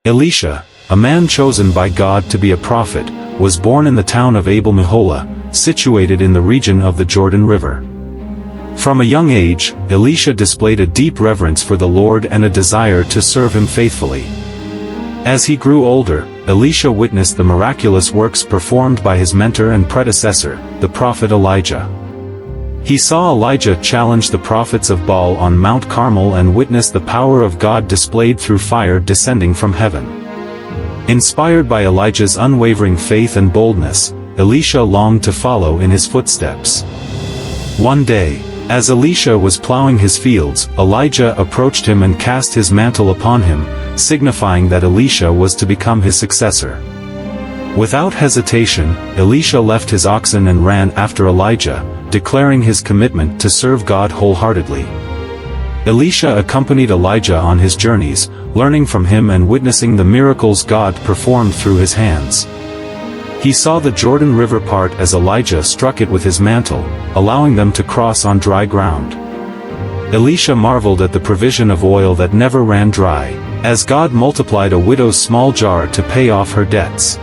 Elisha, a man chosen by God to be a prophet, was born in the town of Abel-Meholah, situated in the region of the Jordan River. From a young age, Elisha displayed a deep reverence for the Lord and a desire to serve him faithfully. As he grew older, Elisha witnessed the miraculous works performed by his mentor and predecessor, the prophet Elijah. He saw Elijah challenge the prophets of Baal on Mount Carmel and witnessed the power of God displayed through fire descending from heaven. Inspired by Elijah's unwavering faith and boldness, Elisha longed to follow in his footsteps. One day, as Elisha was plowing his fields, Elijah approached him and cast his mantle upon him, signifying that Elisha was to become his successor. Without hesitation, Elisha left his oxen and ran after Elijah, declaring his commitment to serve God wholeheartedly. Elisha accompanied Elijah on his journeys, learning from him and witnessing the miracles God performed through his hands. He saw the Jordan River part as Elijah struck it with his mantle, allowing them to cross on dry ground. Elisha marveled at the provision of oil that never ran dry, as God multiplied a widow's small jar to pay off her debts.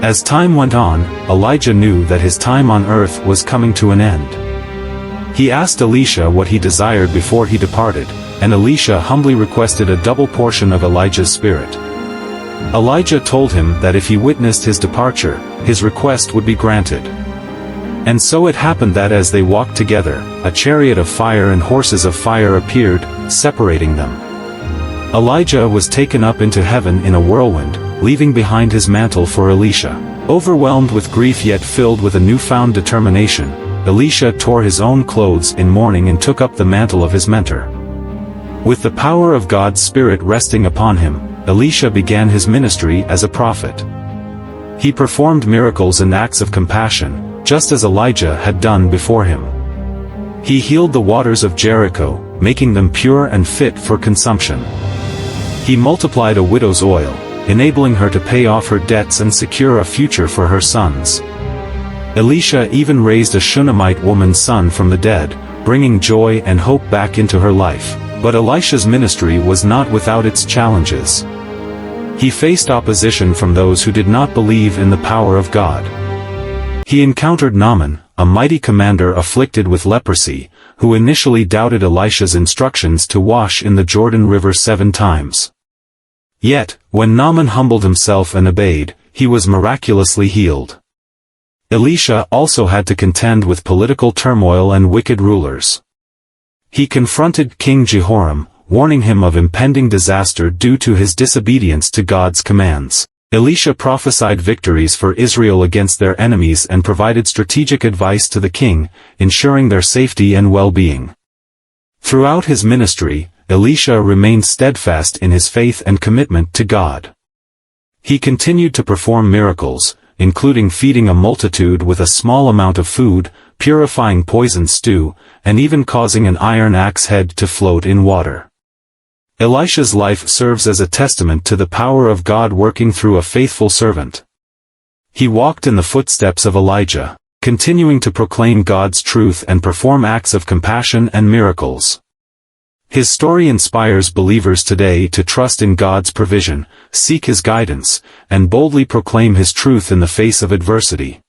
As time went on, Elijah knew that his time on earth was coming to an end. He asked Elisha what he desired before he departed, and Elisha humbly requested a double portion of Elijah's spirit. Elijah told him that if he witnessed his departure, his request would be granted. And so it happened that as they walked together, a chariot of fire and horses of fire appeared, separating them. Elijah was taken up into heaven in a whirlwind, leaving behind his mantle for Elisha. Overwhelmed with grief yet filled with a newfound determination, Elisha tore his own clothes in mourning and took up the mantle of his mentor. With the power of God's Spirit resting upon him, Elisha began his ministry as a prophet. He performed miracles and acts of compassion, just as Elijah had done before him. He healed the waters of Jericho, making them pure and fit for consumption. He multiplied a widow's oil, enabling her to pay off her debts and secure a future for her sons. Elisha even raised a Shunammite woman's son from the dead, bringing joy and hope back into her life. But Elisha's ministry was not without its challenges. He faced opposition from those who did not believe in the power of God. He encountered Naaman, a mighty commander afflicted with leprosy, who initially doubted Elisha's instructions to wash in the Jordan River 7 times. Yet, when Naaman humbled himself and obeyed, he was miraculously healed. Elisha also had to contend with political turmoil and wicked rulers. He confronted King Jehoram, warning him of impending disaster due to his disobedience to God's commands. Elisha prophesied victories for Israel against their enemies and provided strategic advice to the king, ensuring their safety and well-being. Throughout his ministry, Elisha remained steadfast in his faith and commitment to God. He continued to perform miracles, including feeding a multitude with a small amount of food, purifying poisoned stew, and even causing an iron axe head to float in water. Elisha's life serves as a testament to the power of God working through a faithful servant. He walked in the footsteps of Elijah, continuing to proclaim God's truth and perform acts of compassion and miracles. His story inspires believers today to trust in God's provision, seek His guidance, and boldly proclaim His truth in the face of adversity.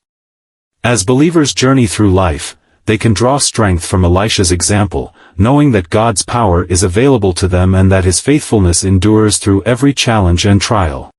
As believers journey through life, they can draw strength from Elisha's example, knowing that God's power is available to them and that His faithfulness endures through every challenge and trial.